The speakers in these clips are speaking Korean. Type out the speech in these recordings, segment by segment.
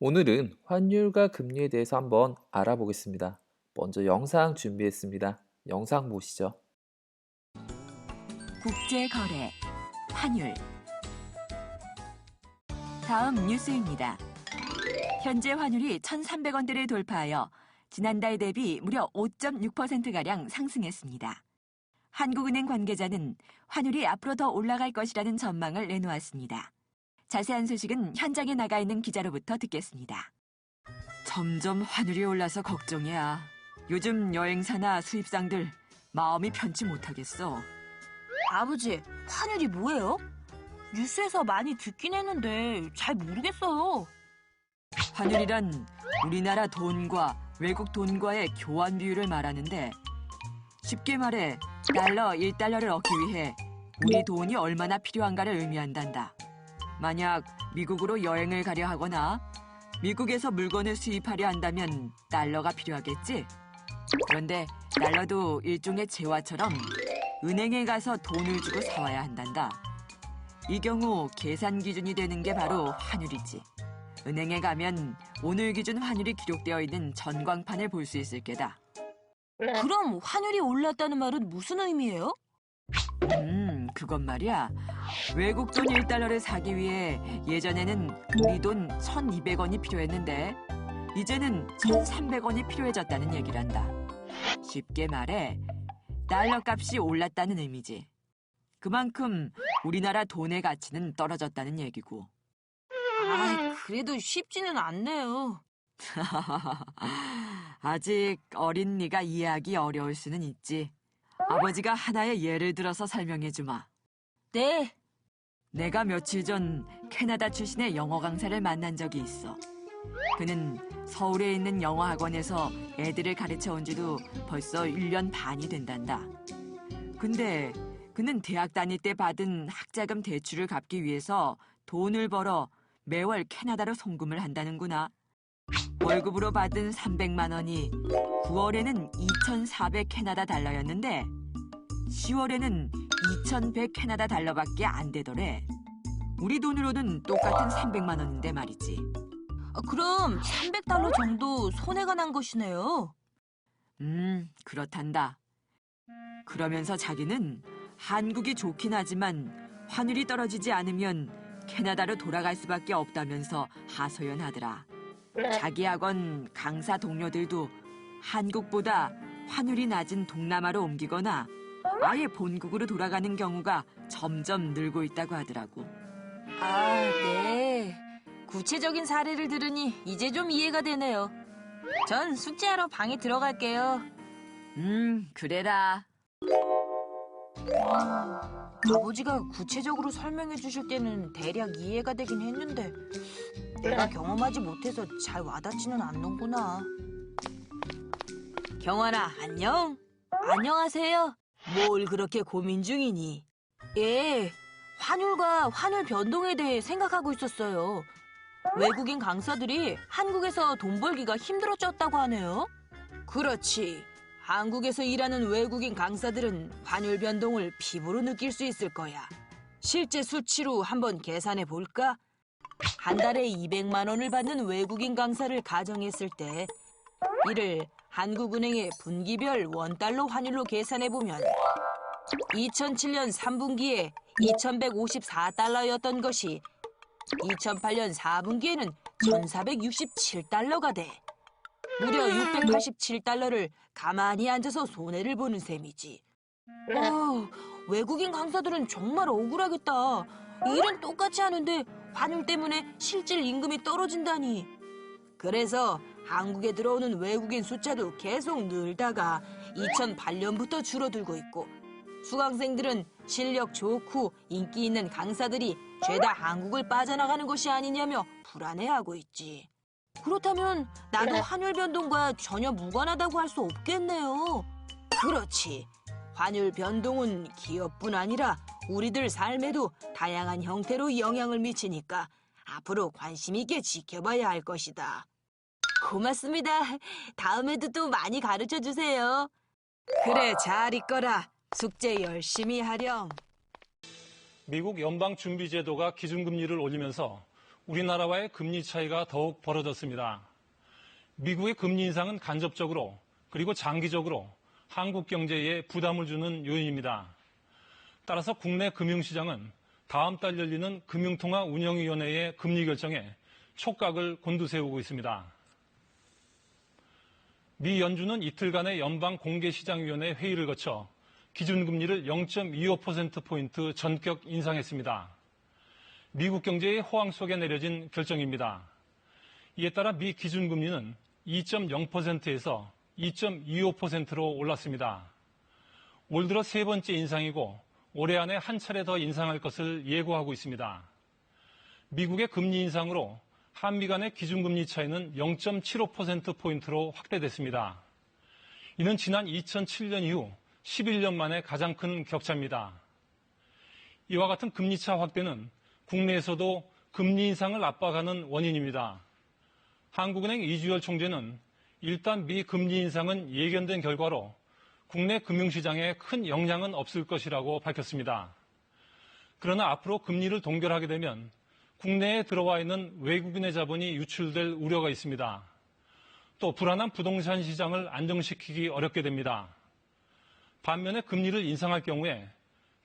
오늘은 환율과 금리에 대해서 한번 알아보겠습니다. 먼저 영상 준비했습니다. 영상 보시죠. 국제거래, 환율. 다음 뉴스입니다. 현재 환율이 1,300원대를 돌파하여 지난달 대비 무려 5.6%가량 상승했습니다. 한국은행 관계자는 환율이 앞으로 더 올라갈 것이라는 전망을 내놓았습니다. 자세한 소식은 현장에 나가 있는 기자로부터 듣겠습니다. 점점 환율이 올라서 걱정이야. 요즘 여행사나 수입상들 마음이 편치 못하겠어. 아버지, 환율이 뭐예요? 뉴스에서 많이 듣긴 했는데 잘 모르겠어요. 환율이란 우리나라 돈과 외국 돈과의 교환 비율을 말하는데 쉽게 말해 달러 1달러를 얻기 위해 우리 돈이 얼마나 필요한가를 의미한단다. 만약 미국으로 여행을 가려 하거나 미국에서 물건을 수입하려 한다면 달러가 필요하겠지? 그런데 달러도 일종의 재화처럼 은행에 가서 돈을 주고 사와야 한단다. 이 경우 계산 기준이 되는 게 바로 환율이지. 은행에 가면 오늘 기준 환율이 기록되어 있는 전광판을 볼 수 있을 게다. 그럼 환율이 올랐다는 말은 무슨 의미예요? 그건 말이야. 외국 돈 1달러를 사기 위해 예전에는 우리 돈 1,200원이 필요했는데 이제는 1,300원이 필요해졌다는 얘기란다. 쉽게 말해 달러 값이 올랐다는 의미지. 그만큼 우리나라 돈의 가치는 떨어졌다는 얘기고. 그래도 쉽지는 않네요. 아직 어린 네가 이해하기 어려울 수는 있지. 아버지가 하나의 예를 들어서 설명해 주마. 네, 내가 며칠 전 캐나다 출신의 영어 강사를 만난 적이 있어. 그는 서울에 있는 영어 학원에서 애들을 가르쳐 온 지도 벌써 1년 반이 된단다. 근데 그는 대학 다닐 때 받은 학자금 대출을 갚기 위해서 돈을 벌어 매월 캐나다로 송금을 한다는구나. 월급으로 받은 300만 원이 9월에는 2,400 캐나다 달러였는데 10월에는 2,100 캐나다 달러밖에 안 되더래. 우리 돈으로는 똑같은 300만 원인데 말이지. 그럼 300달러 정도 손해가 난 것이네요. 그렇단다. 그러면서 자기는 한국이 좋긴 하지만 환율이 떨어지지 않으면 캐나다로 돌아갈 수밖에 없다면서 하소연하더라. 자기 학원 강사 동료들도 한국보다 환율이 낮은 동남아로 옮기거나 아예 본국으로 돌아가는 경우가 점점 늘고 있다고 하더라고. 네. 구체적인 사례를 들으니 이제 좀 이해가 되네요. 전 숙제하러 방에 들어갈게요. 그래라. 아버지가 구체적으로 설명해 주실 때는 대략 이해가 되긴 했는데 내가 경험하지 못해서 잘 와닿지는 않는구나. 경환아, 안녕? 안녕하세요. 뭘 그렇게 고민 중이니? 예, 환율과 환율 변동에 대해 생각하고 있었어요. 외국인 강사들이 한국에서 돈 벌기가 힘들어졌다고 하네요. 그렇지. 한국에서 일하는 외국인 강사들은 환율 변동을 피부로 느낄 수 있을 거야. 실제 수치로 한번 계산해 볼까? 한 달에 200만 원을 받는 외국인 강사를 가정했을 때 이를 한국은행의 분기별 원달러 환율로 계산해 보면 2007년 3분기에 2,154달러였던 것이 2008년 4분기에는 1,467달러가 돼. 무려 687달러를 가만히 앉아서 손해를 보는 셈이지. 외국인 강사들은 정말 억울하겠다. 일은 똑같이 하는데 환율 때문에 실질 임금이 떨어진다니. 그래서 한국에 들어오는 외국인 숫자도 계속 늘다가 2008년부터 줄어들고 있고 수강생들은 실력 좋고 인기 있는 강사들이 죄다 한국을 빠져나가는 것이 아니냐며 불안해하고 있지. 그렇다면 나도 환율 변동과 전혀 무관하다고 할 수 없겠네요. 그렇지. 환율 변동은 기업뿐 아니라 우리들 삶에도 다양한 형태로 영향을 미치니까 앞으로 관심 있게 지켜봐야 할 것이다. 고맙습니다. 다음에도 또 많이 가르쳐 주세요. 그래, 잘 있거라. 숙제 열심히 하렴. 미국 연방준비제도가 기준금리를 올리면서 우리나라와의 금리 차이가 더욱 벌어졌습니다. 미국의 금리 인상은 간접적으로 그리고 장기적으로 한국 경제에 부담을 주는 요인입니다. 따라서 국내 금융시장은 다음 달 열리는 금융통화운영위원회의 금리 결정에 촉각을 곤두세우고 있습니다. 미 연준은 이틀간의 연방공개시장위원회 회의를 거쳐 기준금리를 0.25%포인트 전격 인상했습니다. 미국 경제의 호황 속에 내려진 결정입니다. 이에 따라 미 기준금리는 2.0%에서 2.25%로 올랐습니다. 올 들어 세 번째 인상이고 올해 안에 한 차례 더 인상할 것을 예고하고 있습니다. 미국의 금리 인상으로 한미 간의 기준금리 차이는 0.75%포인트로 확대됐습니다. 이는 지난 2007년 이후 11년 만에 가장 큰 격차입니다. 이와 같은 금리차 확대는 국내에서도 금리 인상을 압박하는 원인입니다. 한국은행 이주열 총재는 일단 미 금리 인상은 예견된 결과로 국내 금융시장에 큰 영향은 없을 것이라고 밝혔습니다. 그러나 앞으로 금리를 동결하게 되면 국내에 들어와 있는 외국인의 자본이 유출될 우려가 있습니다. 또 불안한 부동산 시장을 안정시키기 어렵게 됩니다. 반면에 금리를 인상할 경우에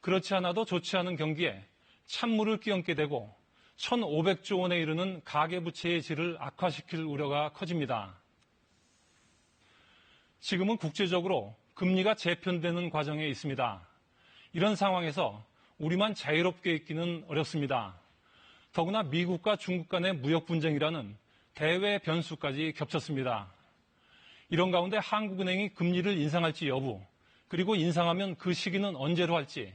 그렇지 않아도 좋지 않은 경기에 찬물을 끼얹게 되고 1,500조 원에 이르는 가계부채의 질을 악화시킬 우려가 커집니다. 지금은 국제적으로 금리가 재편되는 과정에 있습니다. 이런 상황에서 우리만 자유롭게 있기는 어렵습니다. 더구나 미국과 중국 간의 무역 분쟁이라는 대외 변수까지 겹쳤습니다. 이런 가운데 한국은행이 금리를 인상할지 여부, 그리고 인상하면 그 시기는 언제로 할지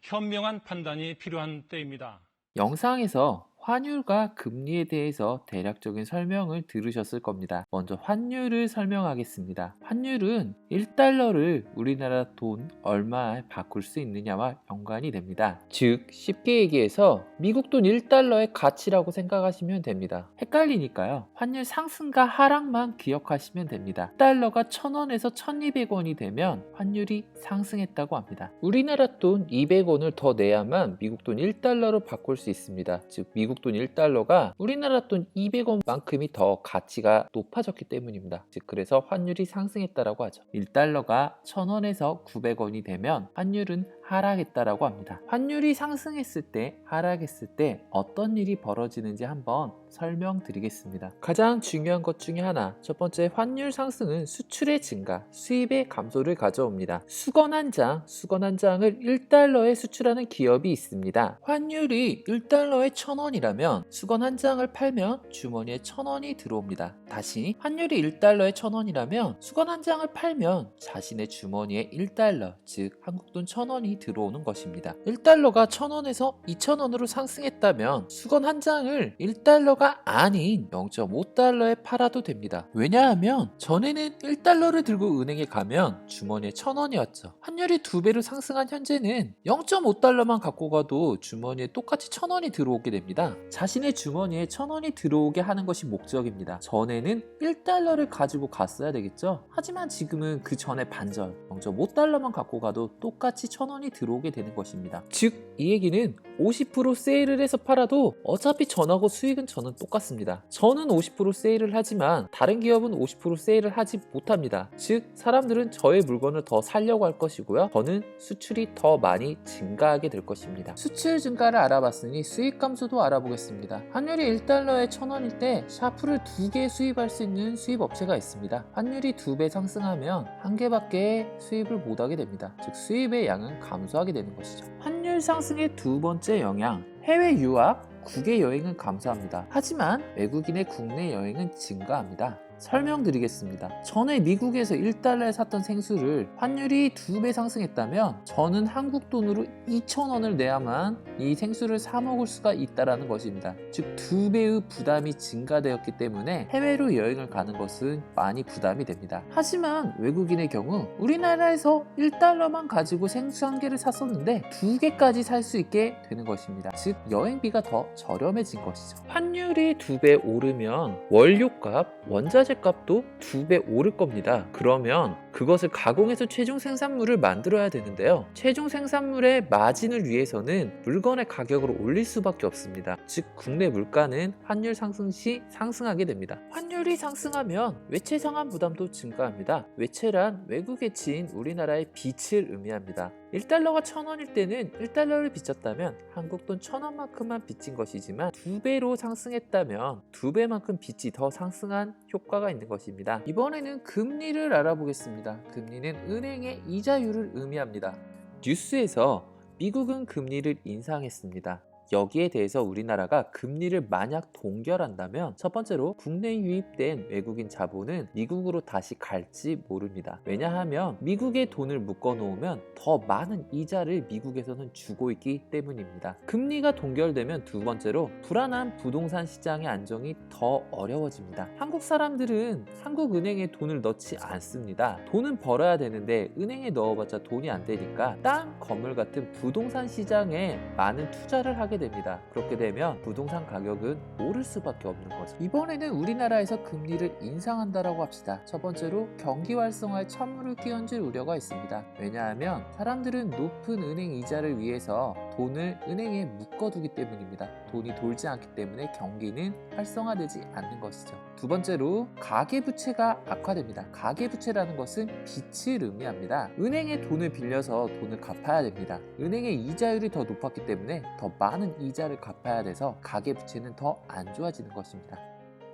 현명한 판단이 필요한 때입니다. 영상에서 환율과 금리에 대해서 대략적인 설명을 들으셨을 겁니다. 먼저 환율을 설명하겠습니다. 환율은 1달러를 우리나라 돈 얼마에 바꿀 수 있느냐와 연관이 됩니다. 즉 쉽게 얘기해서 미국 돈 1달러의 가치라고 생각하시면 됩니다. 헷갈리니까요. 환율 상승과 하락만 기억하시면 됩니다. 1달러가 1,000원에서 1,200원이 되면 환율이 상승했다고 합니다. 우리나라 돈 200원을 더 내야만 미국 돈 1달러로 바꿀 수 있습니다. 즉 미국 돈 1달러가 우리나라 돈 200원만큼이 더 가치가 높아졌기 때문입니다. 즉 그래서 환율이 상승했다라고 하죠. 1달러가 1,000원에서 900원이 되면 환율은 하락했다라고 합니다. 환율이 상승했을 때, 하락했을 때 어떤 일이 벌어지는지 한번 설명드리겠습니다. 가장 중요한 것 중에 하나, 첫 번째 환율 상승은 수출의 증가, 수입의 감소를 가져옵니다. 수건 한 장을 1달러에 수출하는 기업이 있습니다. 환율이 1달러에 1,000원이라면 수건 한 장을 팔면 주머니에 1,000원이 들어옵니다. 다시 환율이 1달러에 1,000원이라면 수건 한 장을 팔면 자신의 주머니에 1달러, 즉 한국 돈 1,000원이 들어오는 것입니다. 1달러가 1,000원에서 2,000원으로 상승했다면 수건 한 장을 1달러가 아닌 0.5달러에 팔아도 됩니다. 왜냐하면 전에는 1달러를 들고 은행에 가면 주머니에 1,000원이었죠. 환율이 2배로 상승한 현재는 0.5달러만 갖고 가도 주머니에 똑같이 1,000원이 들어오게 됩니다. 자신의 주머니에 1,000원이 들어오게 하는 것이 목적입니다. 전에는 1달러를 가지고 갔어야 되겠죠. 하지만 지금은 그 전에 반절 0.5달러만 갖고 가도 똑같이 1,000원이 들어오게 되는 것입니다. 즉 이 얘기는 50% 세일을 해서 팔아도 어차피 전하고 수익은 저는 똑같습니다. 저는 50% 세일을 하지만 다른 기업은 50% 세일을 하지 못합니다. 즉 사람들은 저의 물건을 더 사려고 할 것이고요. 저는 수출이 더 많이 증가하게 될 것입니다. 수출 증가를 알아봤으니 수익 감소도 알아보겠습니다. 환율이 1달러에 1,000원일 때 샤프를 2개 수입할 수 있는 수입 업체가 있습니다. 환율이 2배 상승하면 1개밖에 수입을 못하게 됩니다. 즉 수입의 양은 감소하게 되는 것이죠. 환율 상승의 두 번째 영향, 해외 유학, 국외 여행은 감소합니다. 하지만 외국인의 국내 여행은 증가합니다. 설명드리겠습니다. 전에 미국에서 1달러에 샀던 생수를 환율이 2배 상승했다면 저는 한국 돈으로 2,000원을 내야만 이 생수를 사 먹을 수가 있다는 것입니다. 즉 2배의 부담이 증가되었기 때문에 해외로 여행을 가는 것은 많이 부담이 됩니다. 하지만 외국인의 경우 우리나라에서 1달러만 가지고 생수 한 개를 샀었는데 2개까지 살 수 있게 되는 것입니다. 즉 여행비가 더 저렴해진 것이죠. 환율이 2배 오르면 원료값, 원자재 원자재 값도 2배 오를 겁니다. 그러면 그것을 가공해서 최종 생산물을 만들어야 되는데요. 최종 생산물의 마진을 위해서는 물건의 가격을 올릴 수밖에 없습니다. 즉 국내 물가는 환율 상승 시 상승하게 됩니다. 환율이 상승하면 외채 상환 부담도 증가합니다. 외채란 외국에 지인 우리나라의 빚을 의미합니다. 1달러가 1,000원일 때는 1달러를 빚졌다면 한국 돈 1,000원만큼만 빚진 것이지만 2배로 상승했다면 2배만큼 빚이 더 상승한 효과가 있는 것입니다. 이번에는 금리를 알아보겠습니다. 금리는 은행의 이자율을 의미합니다. 뉴스에서 미국은 금리를 인상했습니다. 여기에 대해서 우리나라가 금리를 만약 동결한다면 첫 번째로 국내에 유입된 외국인 자본은 미국으로 다시 갈지 모릅니다. 왜냐하면 미국에 돈을 묶어 놓으면 더 많은 이자를 미국에서는 주고 있기 때문입니다. 금리가 동결되면 두 번째로 불안한 부동산 시장의 안정이 더 어려워집니다. 한국 사람들은 한국은행에 돈을 넣지 않습니다. 돈은 벌어야 되는데 은행에 넣어봤자 돈이 안 되니까 땅, 건물 같은 부동산 시장에 많은 투자를 하게 됩니다. 그렇게 되면 부동산 가격은 오를 수밖에 없는 거죠. 이번에는 우리나라에서 금리를 인상한다라고 합시다. 첫 번째로 경기 활성화에 찬물을 끼얹을 우려가 있습니다. 왜냐하면 사람들은 높은 은행 이자를 위해서 돈을 은행에 묶어두기 때문입니다. 돈이 돌지 않기 때문에 경기는 활성화되지 않는 것이죠. 두 번째로 가계부채가 악화됩니다. 가계부채라는 것은 빚을 의미합니다. 은행에 돈을 빌려서 돈을 갚아야 됩니다. 은행의 이자율이 더 높았기 때문에 더 많은 이자를 갚아야 돼서 가계부채는 더 안 좋아지는 것입니다.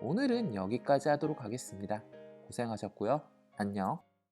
오늘은 여기까지 하도록 하겠습니다. 고생하셨고요. 안녕.